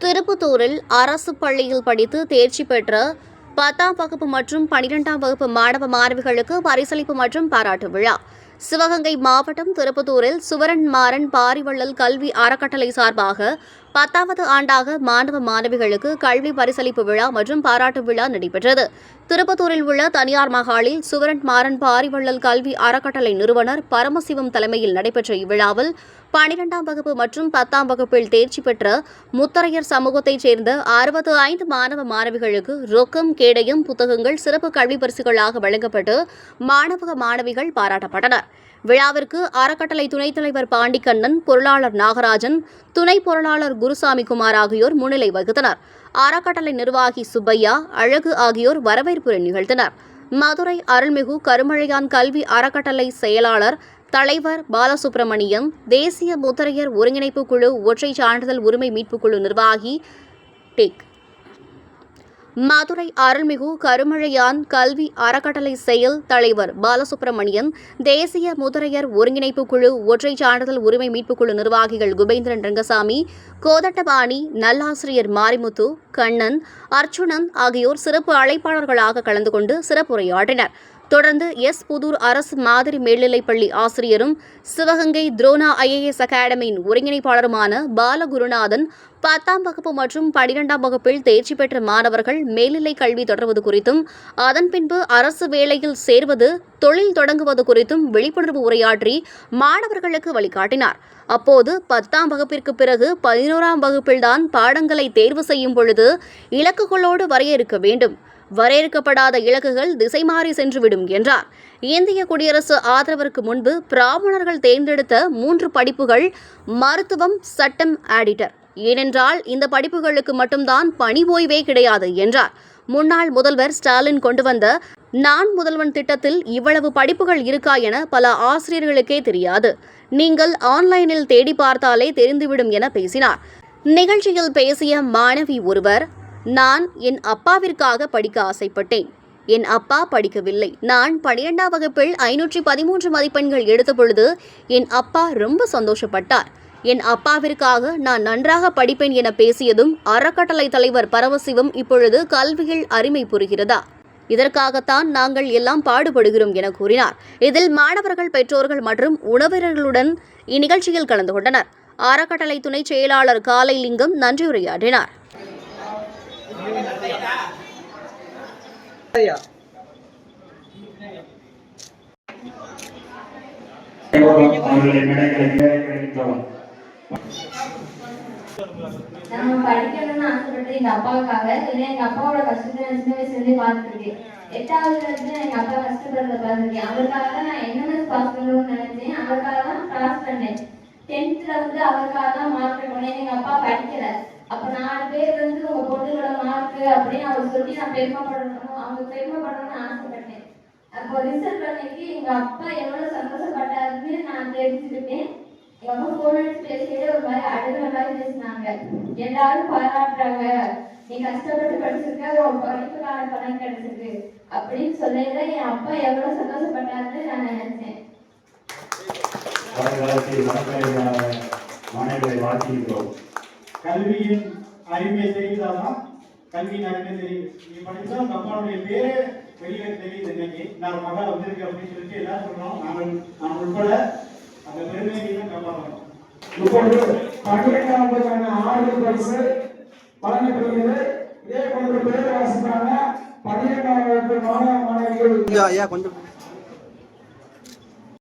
திருப்பத்தூரில் அரசு பள்ளியில் படித்து தேர்ச்சி பெற்ற 10ஆம் வகுப்பு மற்றும் 12ஆம் வகுப்பு மாணவ மாணவிகளுக்கு பரிசளிப்பு மற்றும் பாராட்டு விழா. சிவகங்கை மாவட்டம் திருப்பத்தூரில் சுவரன் மாறன் பாரிவள்ளல் கல்வி அறக்கட்டளை சார்பாக 10வது ஆண்டாக மாணவ மாணவிகளுக்கு கல்வி பரிசளிப்பு விழா மற்றும் பாராட்டு விழா நடைபெற்றது. திருப்பத்தூரில் உள்ள தனியார் மகாலில் சுவரன் மாறன் பாரிவள்ளல் கல்வி அறக்கட்டளை நிறுவனர் பரமசிவம் தலைமையில் நடைபெற்ற இவ்விழாவில் 12ஆம் வகுப்பு மற்றும் 10ஆம் வகுப்பில் தேர்ச்சி பெற்ற முத்தரையர் சமூகத்தைச் சேர்ந்த 65 மாணவ மாணவிகளுக்கு ரொக்கம், கேடயம், புத்தகங்கள் சிறப்பு கல்வி பரிசுகளாக வழங்கப்பட்டு மாணவ மாணவிகள் பாராட்டப்பட்டனர். விழாவிற்கு அறக்கட்டளை துணைத் தலைவர் பாண்டிக்கண்ணன், பொருளாளர் நாகராஜன், துணை பொருளாளர் குருசாமி குமார் ஆகியோர் முன்னிலை வகித்தனர். அறக்கட்டளை நிர்வாகி சுப்பையா, அழகு ஆகியோர் வரவேற்புரை நிகழ்த்தினர். மதுரை அருள்மிகு கருமழையான் கல்வி அறக்கட்டளை செயலாளர் தலைவர் பாலசுப்ரமணியம், தேசிய முத்தரையர் ஒருங்கிணைப்பு குழு ஒற்றை சான்றிதழ் உரிமை மீட்புக் குழு நிர்வாகி டெக், மதுரை அருள்மிகு கருமழையான் கல்வி அறக்கட்டளை செயல் தலைவர் பாலசுப்ரமணியம், தேசிய முத்தரையர் ஒருங்கிணைப்பு குழு ஒற்றை சான்றிதழ் உரிமை மீட்புக் குழு நிர்வாகிகள் குபேந்திரன் ரங்கசாமி, கோதட்டபாணி, நல்லாசிரியர் மாரிமுத்து, கண்ணன், அர்ச்சுனன் ஆகியோர் சிறப்பு அழைப்பாளர்களாக கலந்து கொண்டு சிறப்புரையாற்றினர். தொடர்ந்து புதூர் அரசு மாதிரி மேல்நிலைப்பள்ளி ஆசிரியரும் சிவகங்கை துரோணா IAS அகாடமியின் ஒருங்கிணைப்பாளருமான பாலகுருநாதன் 10ஆம் வகுப்பு மற்றும் 12ஆம் வகுப்பில் தேர்ச்சி பெற்ற மாணவர்கள் மேல்நிலை கல்வி தொடர்வது குறித்தும், அதன் பின்பு அரசு வேலையில் சேர்வது, தொழில் தொடங்குவது குறித்தும் விழிப்புணர்வு உரையாற்றி மாணவர்களுக்கு வழிகாட்டினார். அப்போது 10ஆம் வகுப்பிற்கு பிறகு 11ஆம் வகுப்பில்தான் பாடங்களை தேர்வு செய்யும் பொழுது இலக்குகளோடு வரையறுக்க வேண்டும். வரையறுக்கப்படாத இலக்குகள் திசை மாறி சென்றுவிடும் என்றார். இந்திய குடியரசு ஆதரவிற்கு முன்பு பிராமணர்கள் தேர்ந்தெடுத்த 3 படிப்புகள் மருத்துவம், சட்டம், ஆடிட்டர். ஏனென்றால் இந்த படிப்புகளுக்கு மட்டும்தான் பணி ஓய்வே கிடையாது என்றார். முன்னாள் முதல்வர் ஸ்டாலின் கொண்டு வந்த நான் முதல்வன் திட்டத்தில் இவ்வளவு படிப்புகள் இருக்கா என பல ஆசிரியர்களுக்கே தெரியாது. நீங்கள் ஆன்லைனில் தேடி பார்த்தாலே தெரிந்துவிடும் என பேசினார். நிகழ்ச்சியில் பேசிய மாணவி ஒருவர், நான் என் அப்பாவிற்காக படிக்க ஆசைப்பட்டேன். என் அப்பா படிக்கவில்லை. நான் 12ஆம் வகுப்பில் 513 மதிப்பெண்கள் எடுத்த பொழுது என் அப்பா ரொம்ப சந்தோஷப்பட்டார். என் அப்பாவிற்காக நான் நன்றாக படிப்பேன் என பேசியதும் அறக்கட்டளை தலைவர் பரமசிவம், இப்பொழுது கல்வியில் அருமை புரிகிறதா? இதற்காகத்தான் நாங்கள் எல்லாம் பாடுபடுகிறோம் என கூறினார். இதில் மாணவர்கள், பெற்றோர்கள் மற்றும் உணவினர்களுடன் இந்நிகழ்ச்சியில் கலந்து கொண்டனர். அறக்கட்டளை துணை செயலாளர் காலைலிங்கம் நன்றியுரையாற்றினார். நம்ம படிக்கணும்னு ஆசைப்பட்டு எங்க அப்பாவுக்காக, எங்க அப்பாவோட கஷ்டத்தை நான் சின்ன வயசுல இருந்தே பார்த்துருக்கேன். 8வது இருந்து எங்க அப்பா கஷ்டப்படுறத பார்த்துருக்கேன். அவருக்காக தான் நான் என்எம்எஸ் பாஸ் பண்ணணும்னு நினைச்சேன். அவருக்காக தான் பாஸ் பண்ணேன். 10th வந்து அவருக்காக தான் மார்க் பண்ணேன். எங்க அப்பா படிக்கல. அப்ப 4 பேர் வந்து உங்க பொண்ணுகளோட மார்க் அப்படின்னு அவர் சொல்லி நான் பெருமைப்படணும், அவங்க பெருமைப்படணும்னு ஆசைப்பட்டேன். அப்போ ரிசல்ட் அன்னைக்கு எங்க அப்பா எவ்வளவு சந்தோஷப்பட்டாருன்னு நான் தெரிஞ்சுக்கிட்டேன். எங்க அம்மா போன் அடிச்சு பேசியே ஒரு மாதிரி அழுகிற மாதிரி பேசினாங்க. எல்லாரும் பாராட்டுறாங்க, நீ கஷ்டப்பட்டு படிச்சிருக்க, உன் படிப்புக்கான பலன் கிடைச்சிருக்கு அப்படின்னு சொல்லல என் அப்பா எவ்வளவு சந்தோஷப்பட்டாருன்னு நான் நினைச்சேன். கல்வியின் அருமை தெரியுதாதான், கல்வியின் அருமை தெரியுது. நீ படிச்சா உங்க அப்பாவுடைய பேரே வெளியில தெரியுது. இன்னைக்கு நான் மகள் வந்திருக்கு அப்படின்னு சொல்லிட்டு எல்லாரும் சொல்றோம். நான் உட்பட அந்த பெருமையை தான் காப்பாற்றணும். இப்பொழுது 12ஆம் வகுப்புக்கான ஆறுதல் பரிசு வழங்கப்படுகிறது. இதே போன்ற பேர் வாசிப்பாங்க 12ஆம் வகுப்பு மாணவ மாணவிகள்.